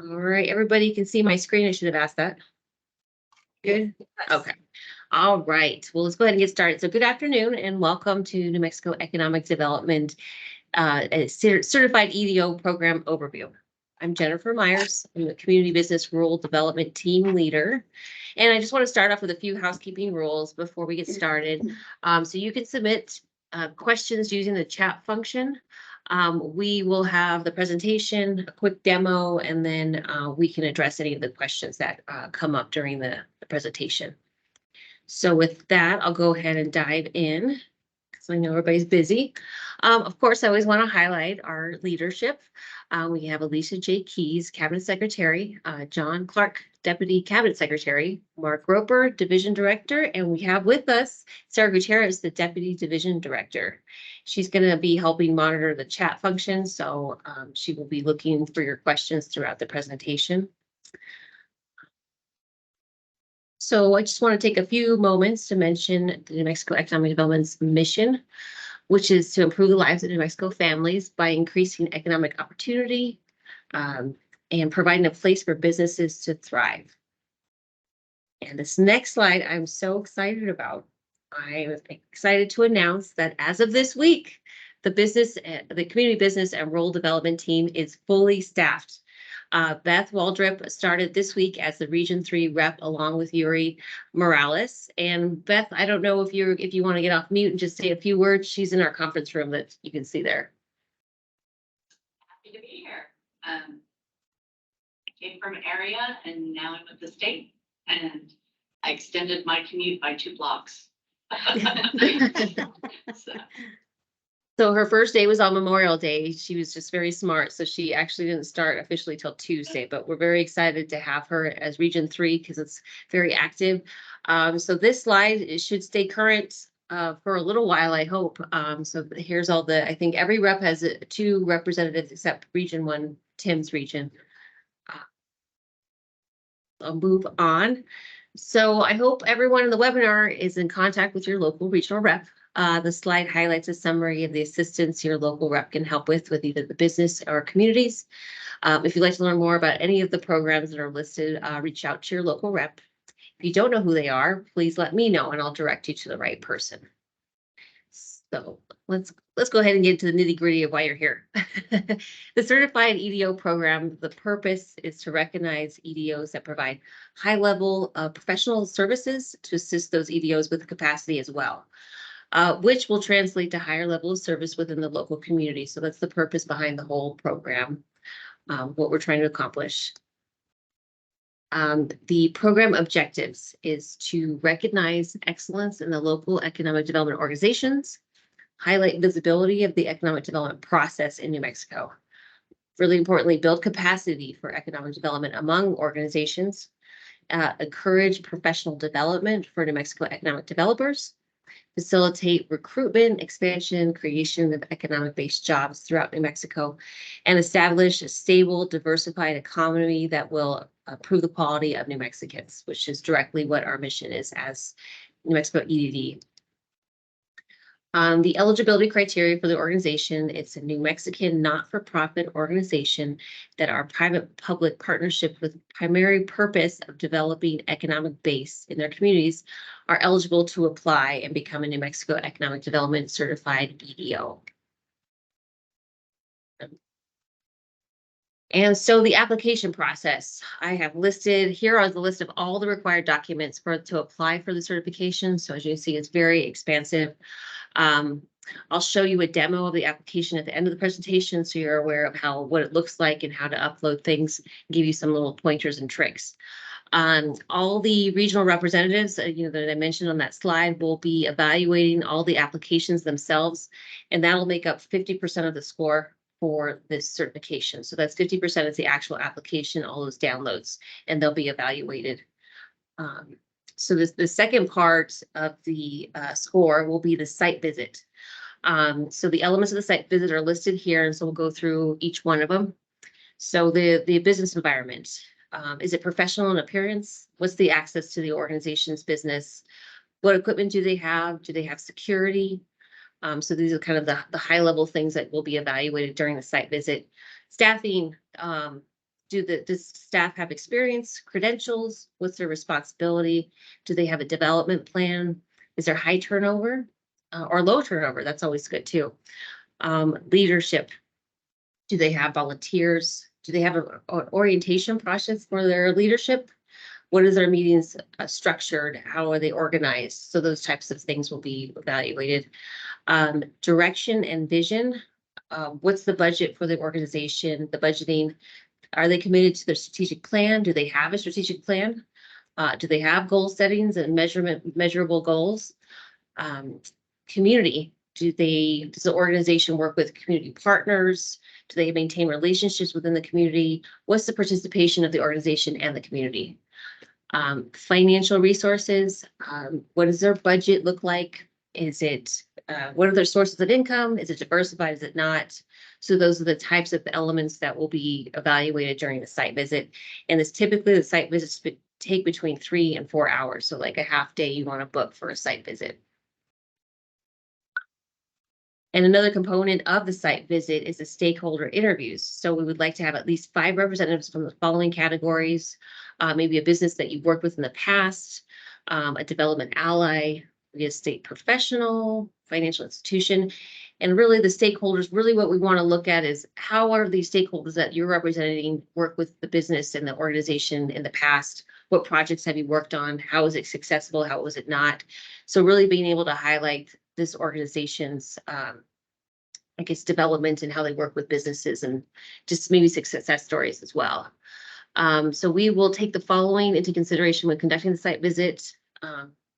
All right, everybody can see my screen. I should have asked that. Good. Okay. All right. Well, let's go ahead and get started. So good afternoon and welcome to New Mexico Economic Development Certified EDO Program Overview. I'm Jennifer Myers. I'm the Community Business Rural Development Team Leader. And I just want to start off with a few housekeeping rules before we get started. So you can submit questions using the chat function. We will have the presentation, a quick demo, and then we can address any of the questions that come up during the presentation. So with that, I'll go ahead and dive in because I know everybody's busy. Of course, I always want to highlight our leadership. We have Alicia J. Keys, Cabinet Secretary, John Clark, Deputy Cabinet Secretary, Mark Roper, Division Director, and we have with us Sarah Gutierrez, the Deputy Division Director. She's going to be helping monitor the chat function, so she will be looking for your questions throughout the presentation. So I just want to take a few moments to mention the New Mexico Economic Development's mission, which is to improve the lives of New Mexico families by increasing economic opportunity and providing a place for businesses to thrive. And this next slide, I'm so excited about. I was excited to announce that as of this week, the community business and rural development team is fully staffed. Beth Waldrop started this week as the Region 3 rep along with Yuri Morales. And Beth, I don't know if you want to get off mute and just say a few words. She's in our conference room that you can see there. Happy to be here. Came from an area and now I'm with the state, and I extended my commute by 2 blocks. So her first day was on Memorial Day. She was just very smart. So she actually didn't start officially till Tuesday, but we're very excited to have her as Region 3 because it's very active. So this slide should stay current for a little while, I hope. So here's all I think every rep has 2 representatives except Region 1, Tim's region. I'll move on. So I hope everyone in the webinar is in contact with your local regional rep. The slide highlights a summary of the assistance your local rep can help with either the business or communities. If you'd like to learn more about any of the programs that are listed, reach out to your local rep. If you don't know who they are, please let me know and I'll direct you to the right person. So let's go ahead and get into the nitty-gritty of why you're here. The Certified EDO program, the purpose is to recognize EDOs that provide high-level professional services to assist those EDOs with capacity as well, which will translate to higher level of service within the local community. So that's the purpose behind the whole program, what we're trying to accomplish. The program objectives is to recognize excellence in the local economic development organizations, highlight visibility of the economic development process in New Mexico. Really importantly, build capacity for economic development among organizations, encourage professional development for New Mexico economic developers, facilitate recruitment, expansion, creation of economic-based jobs throughout New Mexico, and establish a stable, diversified economy that will improve the quality of New Mexicans, which is directly what our mission is as New Mexico EDD. The eligibility criteria for the organization, it's a New Mexican not-for-profit organization that are private-public partnership with primary purpose of developing economic base in their communities are eligible to apply and become a New Mexico Economic Development Certified EDO. And so the application process, I have listed, here are the list of all the required documents to apply for the certification. So as you can see, it's very expansive. I'll show you a demo of the application at the end of the presentation so you're aware of what it looks like and how to upload things, give you some little pointers and tricks. All the regional representatives, that I mentioned on that slide will be evaluating all the applications themselves, and that'll make up 50% of the score for this certification. So that's 50% is the actual application, all those downloads, and they'll be evaluated. So the second part of the score will be the site visit. So the elements of the site visit are listed here, and so we'll go through each one of them. So the business environment, is it professional in appearance? What's the access to the organization's business? What equipment do they have? Do they have security? So these are kind of the high level things that will be evaluated during the site visit. Staffing, does staff have experience, credentials? What's their responsibility? Do they have a development plan? Is there high turnover or low turnover? That's always good too. Leadership. Do they have volunteers? Do they have an orientation process for their leadership? What is their meetings structured? How are they organized? So those types of things will be evaluated. Direction and vision. What's the budget for the organization? The budgeting. Are they committed to their strategic plan? Do they have a strategic plan? Do they have goal settings and measurable goals? Community. Does the organization work with community partners? Do they maintain relationships within the community? What's the participation of the organization and the community? Financial resources. What does their budget look like? Is it, what are their sources of income? Is it diversified? Is it not? So those are the types of elements that will be evaluated during the site visit. And it's typically the site visits take between 3 and 4 hours. So like a half day you want to book for a site visit. And another component of the site visit is the stakeholder interviews. So we would like to have at least 5 representatives from the following categories, maybe a business that you've worked with in the past, a development ally, real estate professional, financial institution. And really the stakeholders, really what we want to look at is how are these stakeholders that you're representing work with the business and the organization in the past? What projects have you worked on? How was it successful? How was it not? So really being able to highlight this organization's, I guess, development and how they work with businesses and just maybe success stories as well. So we will take the following into consideration when conducting the site visit.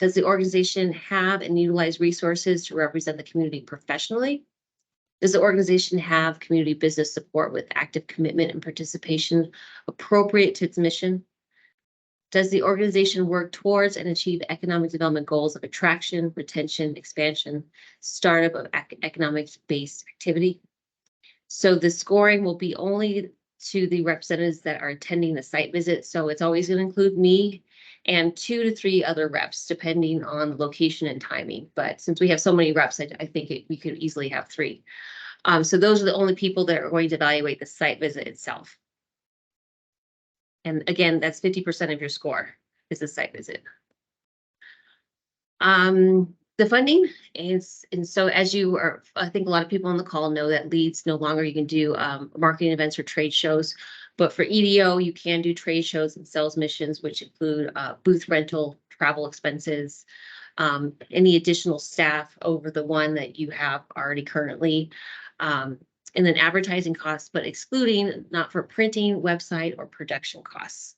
Does the organization have and utilize resources to represent the community professionally? Does the organization have community business support with active commitment and participation appropriate to its mission? Does the organization work towards and achieve economic development goals of attraction, retention, expansion, startup of economic-based activity? So the scoring will be only to the representatives that are attending the site visit. So it's always going to include me and 2 to 3 other reps, depending on the location and timing. But since we have so many reps, I think we could easily have 3. So those are the only people that are going to evaluate the site visit itself. And again, that's 50% of your score is the site visit. The funding is, and so as you are, I think a lot of people on the call know that leads no longer you can do marketing events or trade shows, but for EDO, you can do trade shows and sales missions, which include booth rental, travel expenses, any additional staff over the one that you have already currently, and then advertising costs, but excluding not for printing, website, or production costs.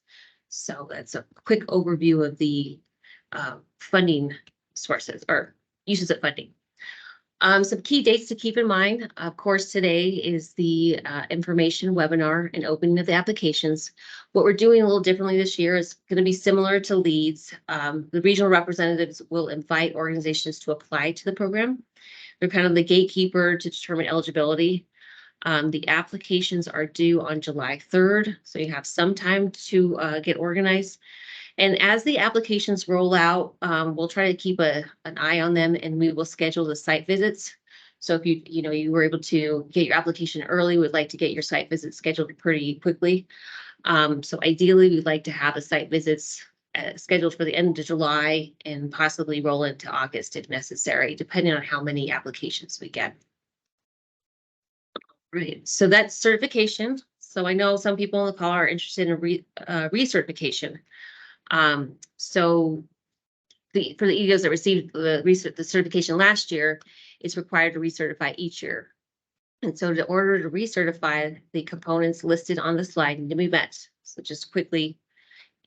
So that's a quick overview of the funding sources or uses of funding. Some key dates to keep in mind. Of course, today is the information webinar and opening of the applications. What we're doing a little differently this year is going to be similar to leads. The regional representatives will invite organizations to apply to the program. They're kind of the gatekeeper to determine eligibility. The applications are due on July 3rd, so you have some time to get organized. And as the applications roll out, we'll try to keep an eye on them, and we will schedule the site visits. So if you were able to get your application early, we'd like to get your site visits scheduled pretty quickly. So ideally, we'd like to have the site visits scheduled for the end of July and possibly roll into August if necessary, depending on how many applications we get. Right, so that's certification. So I know some people on the call are interested in recertification. So for the EDOs that received the certification last year, it's required to recertify each year. And so in order to recertify, the components listed on the slide need to be met. So just quickly,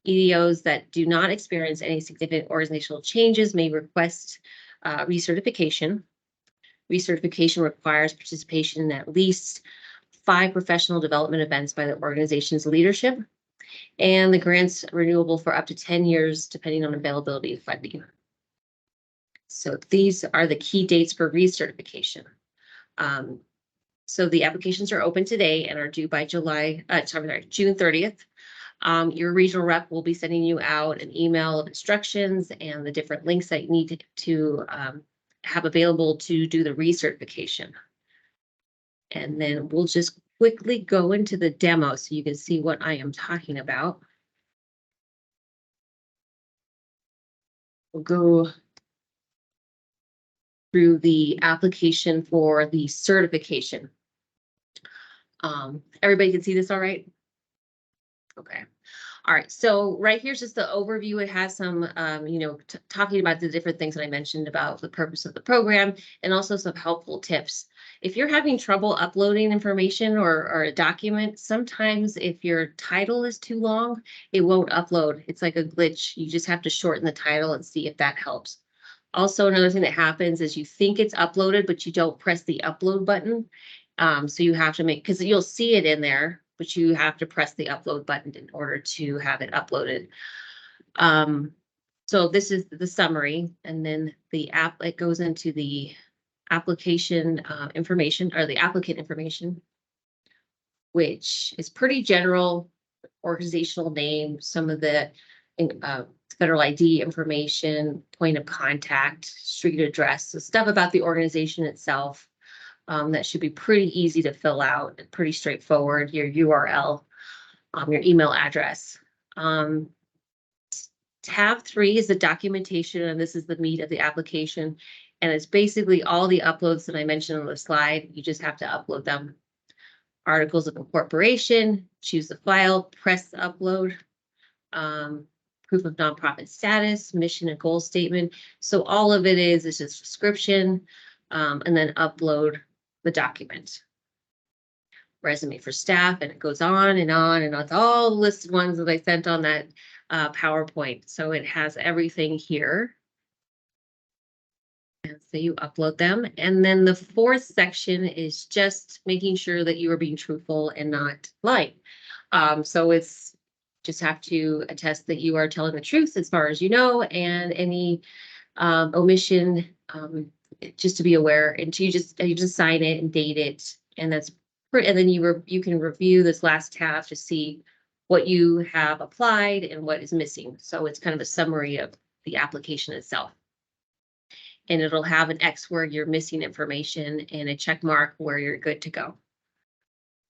EDOs that do not experience any significant organizational changes may request recertification. Recertification requires participation in at least 5 professional development events by the organization's leadership, and the grant's renewable for up to 10 years, depending on availability of funding. So these are the key dates for recertification. So the applications are open today and are due by June 30th. Your regional rep will be sending you out an email of instructions and the different links that you need to have available to do the recertification. And then we'll just quickly go into the demo so you can see what I am talking about. We'll go through the application for the certification. Everybody can see this all right? Okay. All right, so right here's just the overview. It has some, talking about the different things that I mentioned about the purpose of the program and also some helpful tips. If you're having trouble uploading information or a document, sometimes if your title is too long, it won't upload. It's like a glitch. You just have to shorten the title and see if that helps. Also, another thing that happens is you think it's uploaded, but you don't press the upload button. So you have to because you'll see it in there, but you have to press the upload button in order to have it uploaded. So this is the summary, and then the app, it goes into the application information or the applicant information, which is pretty general: organizational name, some of the federal ID information, point of contact, street address, so stuff about the organization itself. That should be pretty easy to fill out, pretty straightforward. Your URL, your email address. Tab 3 is the documentation, and this is the meat of the application. And it's basically all the uploads that I mentioned on the slide. You just have to upload them. Articles of incorporation, choose the file, press upload. Proof of nonprofit status, mission and goal statement. So all of it is just description, and then upload the document. Resume for staff, and it goes on and on and on. It's all the listed ones that I sent on that PowerPoint. So it has everything here. And so you upload them. And then the fourth section is just making sure that you are being truthful and not lying. So it's just have to attest that you are telling the truth as far as you know, and any omission, just to be aware, and you just sign it and date it, and that's and then you can review this last tab to see what you have applied and what is missing. So it's kind of a summary of the application itself. And it'll have an X where you're missing information and a check mark where you're good to go.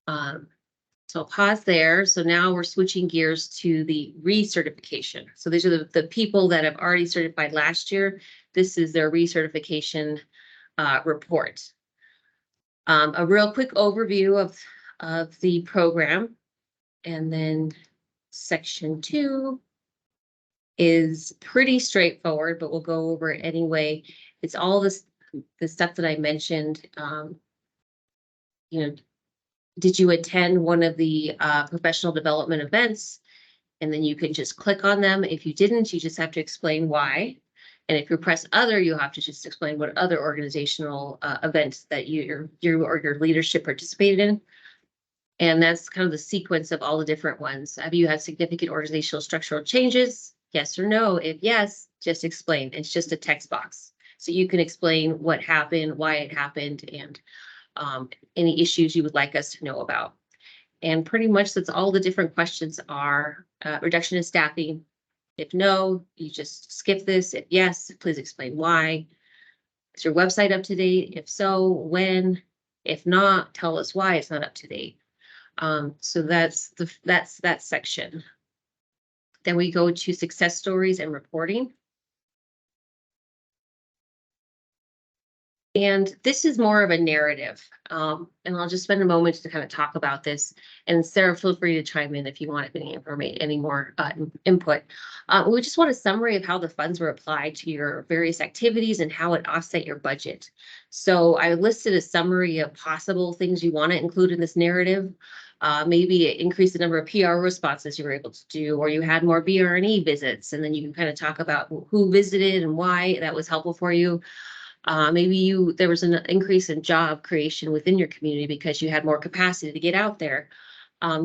So I'll pause there. So now we're switching gears to the recertification. So these are the people that have already certified last year. This is their recertification report. A real quick overview of the program. And then section 2 is pretty straightforward, but we'll go over it anyway. It's all the stuff that I mentioned. Did you attend one of the professional development events? And then you can just click on them. If you didn't, you just have to explain why. And if you press other, you have to just explain what other organizational events that you or your leadership participated in. And that's kind of the sequence of all the different ones. Have you had significant organizational structural changes? Yes or no? If yes, just explain. It's just a text box. So you can explain what happened, why it happened, and any issues you would like us to know about. And pretty much that's all the different questions are. Reduction in staffing. If no, you just skip this. If yes, please explain why. Is your website up to date? If so, when? If not, tell us why it's not up to date. So that's that section. Then we go to success stories and reporting. And this is more of a narrative. And I'll just spend a moment to kind of talk about this. And Sarah, feel free to chime in if you want any more input. We just want a summary of how the funds were applied to your various activities and how it offset your budget. So I listed a summary of possible things you want to include in this narrative. Maybe increase the number of PR responses you were able to do, or you had more BR&E visits, and then you can kind of talk about who visited and why that was helpful for you. Maybe there was an increase in job creation within your community because you had more capacity to get out there.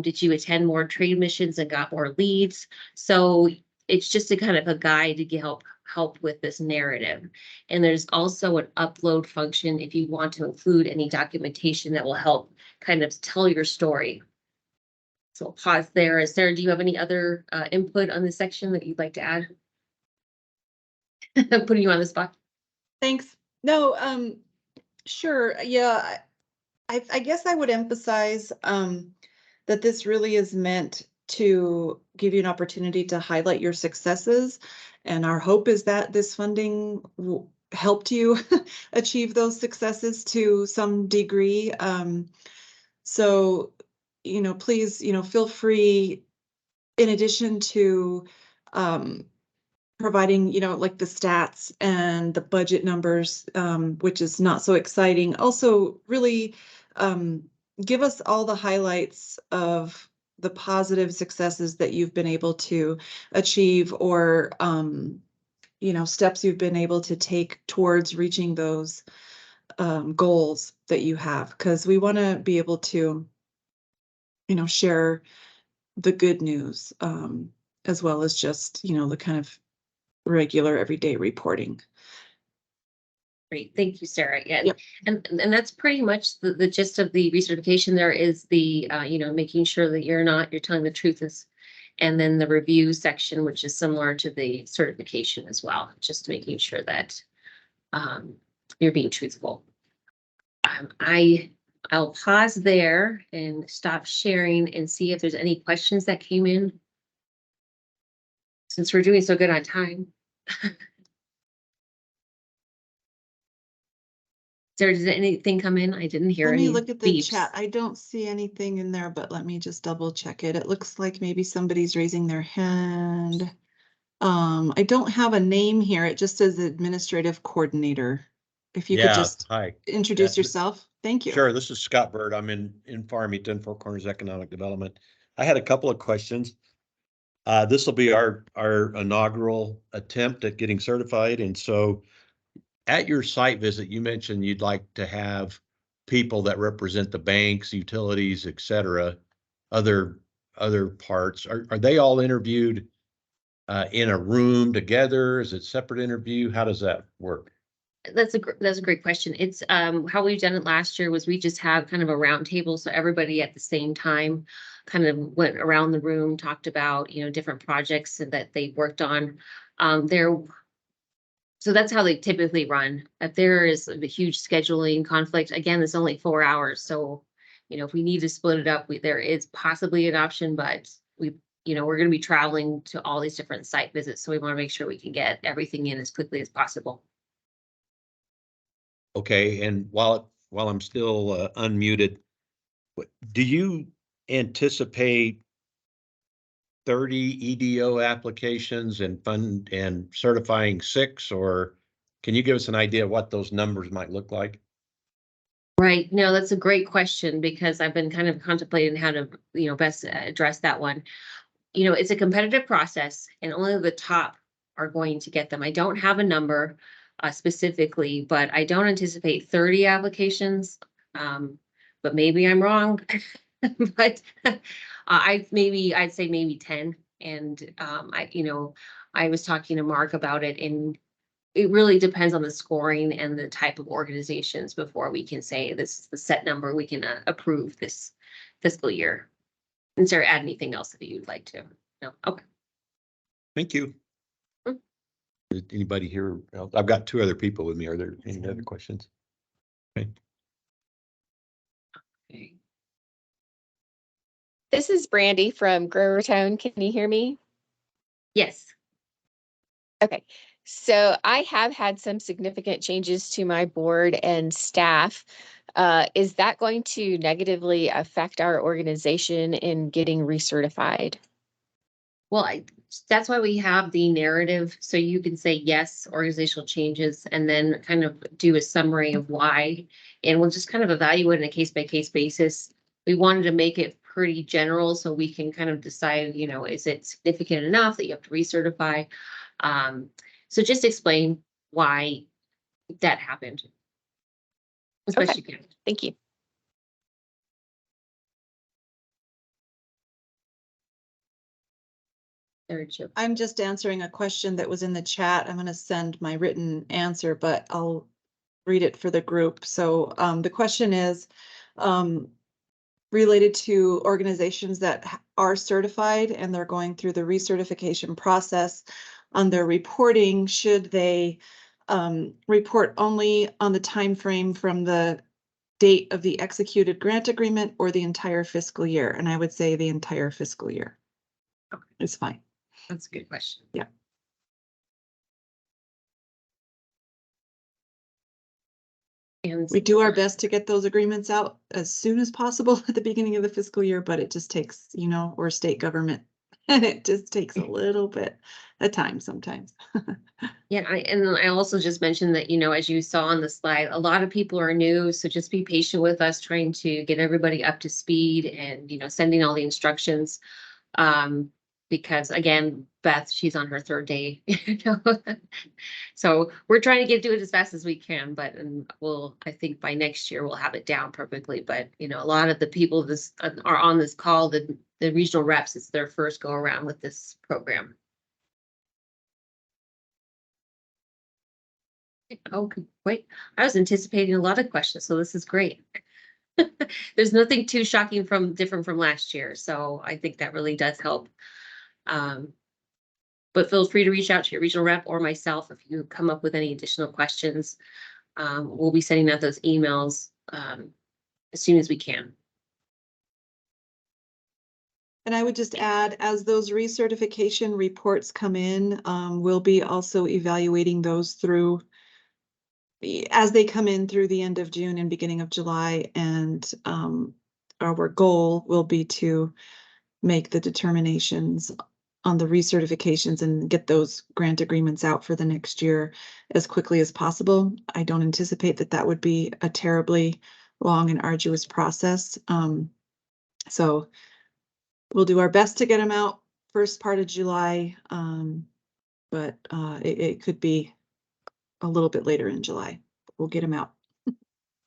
Did you attend more trade missions and got more leads? So it's just a kind of a guide to help with this narrative. And there's also an upload function if you want to include any documentation that will help kind of tell your story. So I'll pause there. Sarah, do you have any other input on this section that you'd like to add? Putting you on the spot. Thanks. No, sure. Yeah, I guess I would emphasize that this really is meant to give you an opportunity to highlight your successes. And our hope is that this funding helped you achieve those successes to some degree. So, please, feel free, in addition to providing, like the stats and the budget numbers, which is not so exciting. Also, really give us all the highlights of the positive successes that you've been able to achieve, or steps you've been able to take towards reaching those goals that you have, because we want to be able to, share the good news, as well as just, the kind of regular everyday reporting. Great, thank you, Sarah. Yeah, Yep. and that's pretty much the gist of the recertification. There is the making sure that you're telling the truth is, and then the review section, which is similar to the certification as well, just making sure that you're being truthful. I'll pause there and stop sharing and see if there's any questions that came in, since we're doing so good on time. Sarah, did anything come in? I didn't hear Let any me look at the beeps. chat. I don't see anything in there, but let me just double check it. It looks like maybe somebody's raising their hand. I don't have a name here. It just says administrative coordinator. If you could just Hi. introduce yourself. Thank you. Sure. This is Scott Bird. I'm in Farmington, Four Corners Economic Development. I had a couple of questions. This will be our inaugural attempt at getting certified. And so at your site visit, you mentioned you'd like to have people that represent the banks, utilities, et cetera, other parts. Are they all interviewed in a room together? Is it separate interview? How does that work? That's a great question. It's how we've done it last year was we just have kind of a round table, so everybody at the same time kind of went around the room, talked about different projects that they worked on. So that's how they typically run. If there is a huge scheduling conflict, again, it's only 4 hours, so if we need to split it up, there is possibly an option, but we're going to be traveling to all these different site visits, so we want to make sure we can get everything in as quickly as possible. Okay, and while I'm still unmuted, do you anticipate 30 EDO applications and certifying 6, or can you give us an idea of what those numbers might look like? Right. No, that's a great question, because I've been kind of contemplating how to, best address that one. It's a competitive process, and only the top are going to get them. I don't have a number specifically, but I don't anticipate 30 applications. But maybe I'm wrong. But I'd say maybe 10. And I was talking to Mark about it, and it really depends on the scoring and the type of organizations before we can say this is the set number we can approve this fiscal year. And Sarah, add anything else that you'd like to? No? Okay. Thank you. Anybody here? I've got 2 other people with me. Are there any other questions? Okay. Okay. This is Brandy from Grovertown. Can you hear me? Yes. Okay. So I have had some significant changes to my board and staff. Is that going to negatively affect our organization in getting recertified? Well, that's why we have the narrative. So you can say yes, organizational changes, and then kind of do a summary of why. And we'll just kind of evaluate on a case-by-case basis. We wanted to make it pretty general so we can kind of decide, is it significant enough that you have to recertify? So just explain why that happened. As best you can. Thank you. I'm just answering a question that was in the chat. I'm going to send my written answer, but I'll read it for the group. So the question is related to organizations that are certified and they're going through the recertification process on their reporting. Should they report only on the time frame from the date of the executed grant agreement or the entire fiscal year? And I would say the entire fiscal year. Okay. It's fine. That's a good question. Yeah. And We do our best to get those agreements out as soon as possible at the beginning of the fiscal year, but it just takes, you know, we're state government. And it just takes a little bit of time sometimes. yeah, and I also just mentioned that, you know, as you saw on the slide, a lot of people are new, so just be patient with us trying to get everybody up to speed and, you know, sending all the instructions. Because again, Beth, she's on her third day, you know. So we're trying to do it as fast as we can, but I think by next year we'll have it down perfectly. But you know, a lot of the people this are on this call, the regional reps, it's their first go around with this program. Oh, wait, I was anticipating a lot of questions, so this is great. There's nothing too shocking different from last year, so I think that really does help. But feel free to reach out to your regional rep or myself if you come up with any additional questions. We'll be sending out those emails as soon as we can. And I would just add, as those recertification reports come in, we'll be also evaluating those as they come in through the end of June and beginning of July. And our goal will be to make the determinations on the recertifications and get those grant agreements out for the next year as quickly as possible. I don't anticipate that would be a terribly long and arduous process. So we'll do our best to get them out first part of July, but it could be a little bit later in July. We'll get them out.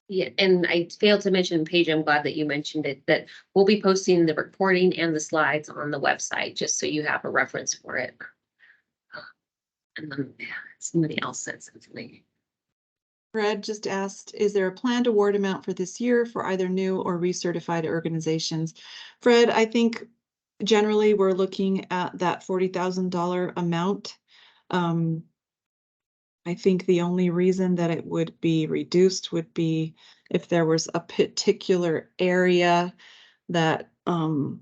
Yeah, and I failed to mention, Paige, I'm glad that you mentioned it, that we'll be posting the recording and the slides on the website, just so you have a reference for it. And then somebody else said something. Fred just asked, is there a planned award amount for this year for either new or recertified organizations? Fred, I think generally we're looking at that $40,000 amount. I think the only reason that it would be reduced would be if there was a particular area that an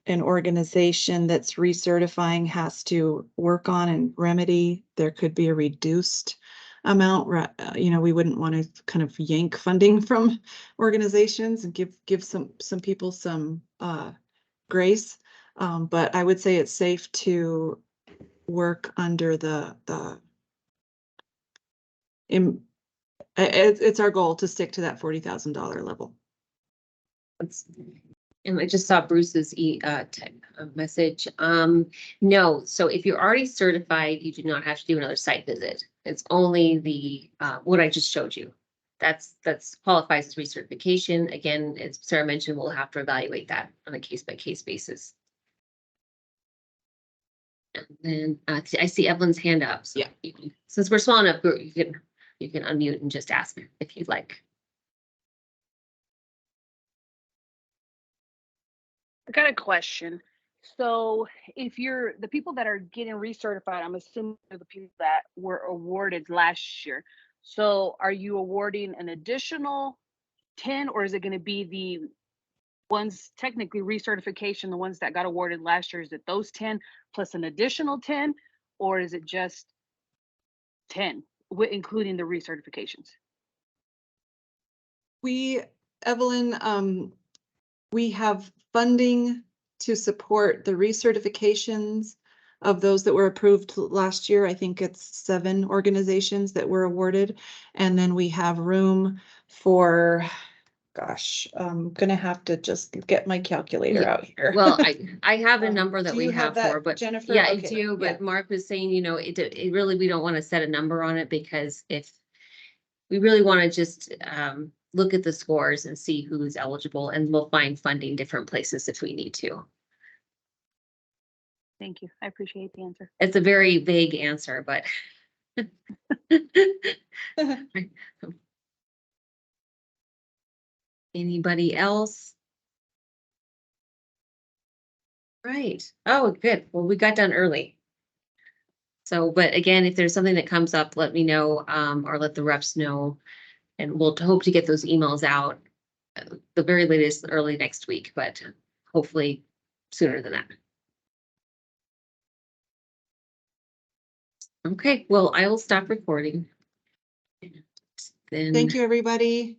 organization that's recertifying has to work on and remedy. There could be a reduced amount. You know, we wouldn't want to kind of yank funding from organizations and give some people some grace. But I would say it's safe to work under it's our goal to stick to that $40,000 level. And I just saw Bruce's message. No, so if you're already certified, you do not have to do another site visit. It's only the what I just showed you. That's qualifies as recertification. Again, as Sarah mentioned, we'll have to evaluate that on a case-by-case basis. And then I see Evelyn's hand up. So Yeah. Since we're small enough group, you can unmute and just ask if you'd like. I got a question. So if you're the people that are getting recertified, I'm assuming they're the people that were awarded last year. So are you awarding an additional 10, or is it going to be the ones technically recertification, the ones that got awarded last year? Is it those 10 plus an additional 10, or is it just 10, including the recertifications? Evelyn, we have funding to support the recertifications of those that were approved last year. I think it's 7 organizations that were awarded. And then we have room for, gosh, I'm gonna have to just get my calculator out here. Well, I have a number that Do we you have that, for, but Jennifer? yeah, I Okay, do. But yeah. Mark was saying, you know, it really, we don't want to set a number on it, because if we really want to just look at the scores and see who's eligible, and we'll find funding different places if we need to. Thank you. I appreciate the answer. It's a very vague answer, but anybody else? Right. Oh, good. Well, we got done early. So, but again, if there's something that comes up, let me know, or let the reps know, and we'll hope to get those emails out the very latest early next week, but hopefully sooner than that. Okay, well, I will stop recording. Then. Thank you, everybody.